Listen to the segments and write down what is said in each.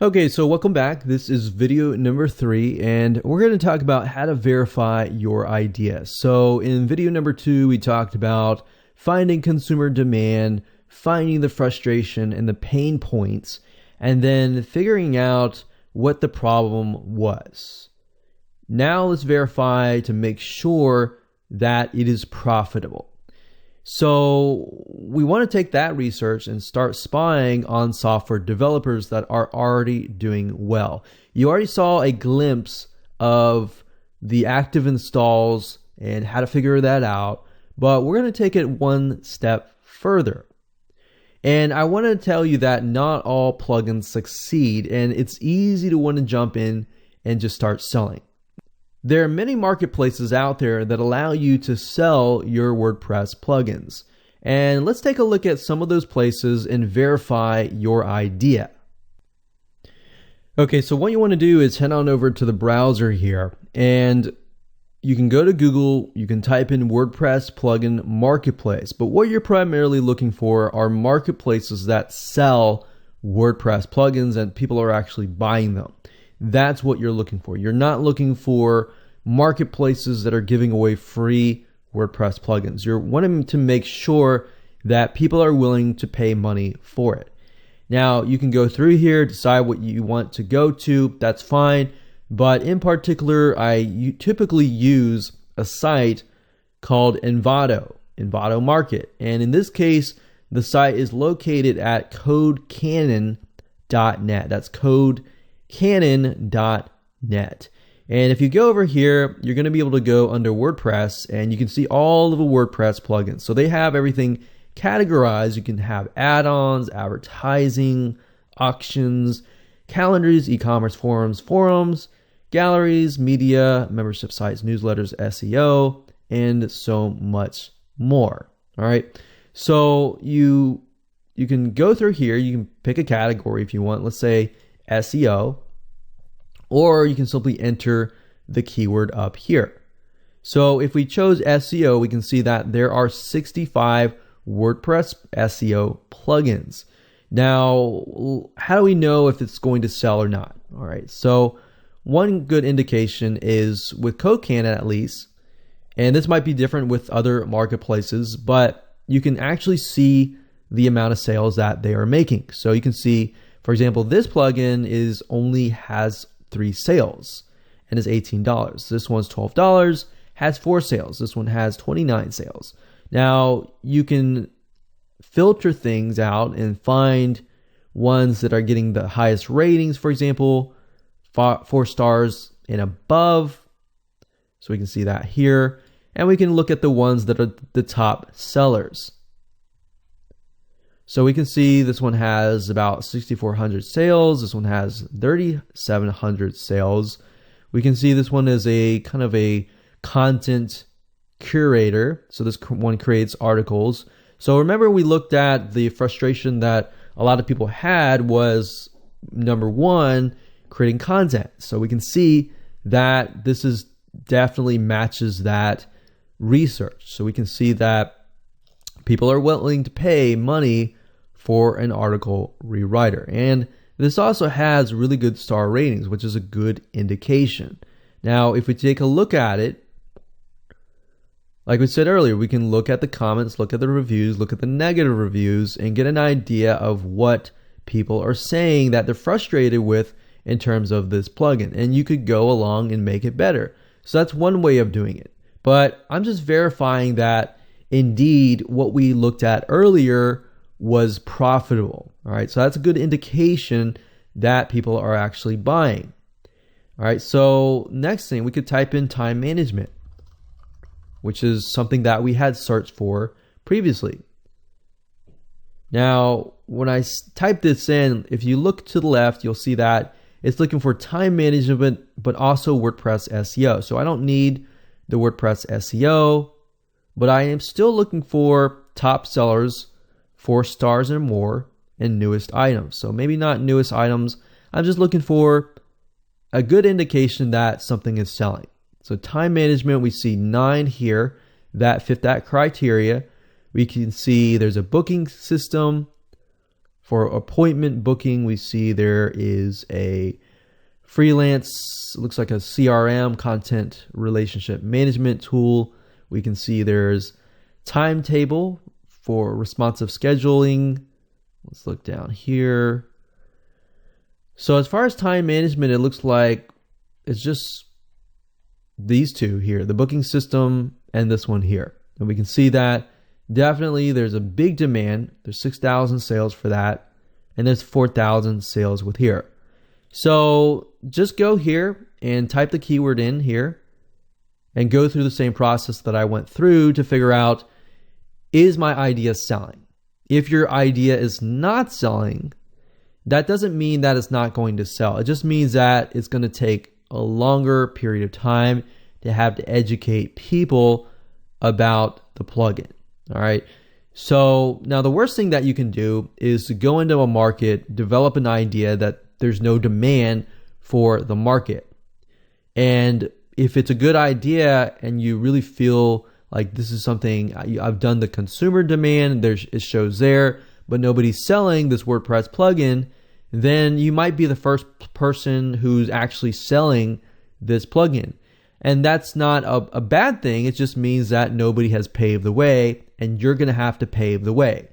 Okay, so welcome back. This is video number 3, and we're going to talk about how to verify your idea. So in video number 2, we talked about finding consumer demand, finding the frustration and the pain points, and then figuring out what the problem was. Now let's verify to make sure that it is profitable. So we want to take that research and start spying on software developers that are already doing well. You already saw a glimpse of the active installs and how to figure that out, but we're going to take it one step further. And I want to tell you that not all plugins succeed, and it's easy to want to jump in and just start selling. There are many marketplaces out there that allow you to sell your WordPress plugins. And let's take a look at some of those places and verify your idea. Okay, so what you want to do is head on over to the browser here, and you can go to Google, you can type in WordPress Plugin Marketplace. But what you're primarily looking for are marketplaces that sell WordPress plugins and people are actually buying them. That's what you're looking for. You're not looking for marketplaces that are giving away free WordPress plugins. You're wanting to make sure that people are willing to pay money for it. Now, you can go through here, decide what you want to go to. That's fine. But in particular, I typically use a site called Envato Market. And in this case, the site is located at codecanon.net. That's codecanon.net. And if you go over here, you're going to be able to go under WordPress and you can see all of the WordPress plugins. So they have everything categorized. You can have add-ons, advertising, auctions, calendars, e-commerce forums, galleries, media, membership sites, newsletters, SEO, and so much more. All right. So you can go through here. You can pick a category if you want. Let's say SEO, or you can simply enter the keyword up here. So if we chose SEO, we can see that there are 65 WordPress SEO plugins. Now, how do we know if it's going to sell or not? All right, so one good indication is with CodeCanon at least, and this might be different with other marketplaces, but you can actually see the amount of sales that they are making. So you can see, for example, this plugin only has 3 sales and is $18. This one's $12, has 4 sales. This one has 29 sales. Now you can filter things out and find ones that are getting the highest ratings, for example, 4 stars and above. So we can see that here. And we can look at the ones that are the top sellers. So we can see this one has about 6,400 sales. This one has 3,700 sales. We can see this one is a kind of a content curator. So this one creates articles. So remember we looked at the frustration that a lot of people had was number 1, creating content. So we can see that this is definitely matches that research. So we can see that people are willing to pay money for an article rewriter. And this also has really good star ratings, which is a good indication. Now, if we take a look at it, like we said earlier, we can look at the comments, look at the reviews, look at the negative reviews, and get an idea of what people are saying that they're frustrated with in terms of this plugin. And you could go along and make it better. So that's one way of doing it. But I'm just verifying that indeed what we looked at earlier was profitable. All right, so that's a good indication that people are actually buying. All right, so next thing, we could type in time management, which is something that we had searched for previously. Now, when I type this in, if you look to the left, you'll see that it's looking for time management, but also WordPress SEO. So I don't need the WordPress SEO, but I am still looking for top sellers, 4 stars or more, and newest items. So maybe not newest items. I'm just looking for a good indication that something is selling. So time management, we see 9 here that fit that criteria. We can see there's a booking system, For appointment booking, we see there is a freelance, looks like a CRM, content relationship management tool. We can see there's timetable for responsive scheduling. Let's look down here. So as far as time management, it looks like it's just these two here, the booking system and this one here. And we can see that definitely there's a big demand. There's 6,000 sales for that. And there's 4,000 sales with here. So just go here and type the keyword in here and go through the same process that I went through to figure out, is my idea selling? If your idea is not selling, that doesn't mean that it's not going to sell. It just means that it's going to take a longer period of time to have to educate people about the plugin. All right. So now the worst thing that you can do is to go into a market, develop an idea that there's no demand for the market. And if it's a good idea and you really feel like this is something, I've done the consumer demand, it shows there, but nobody's selling this WordPress plugin, then you might be the first person who's actually selling this plugin. And that's not a bad thing. It just means that nobody has paved the way, and you're going to have to pave the way.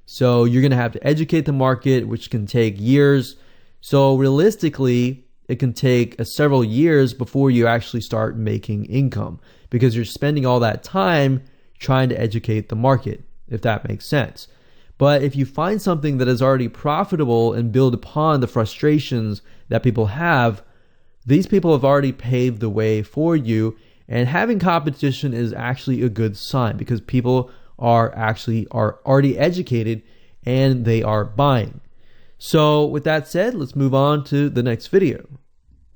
So you're going to have to educate the market, which can take years. So realistically, it can take several years before you actually start making income, because you're spending all that time trying to educate the market, if that makes sense. But if you find something that is already profitable and build upon the frustrations that people have, these people have already paved the way for you, and having competition is actually a good sign, because people are already educated and they are buying. So with that said, let's move on to the next video.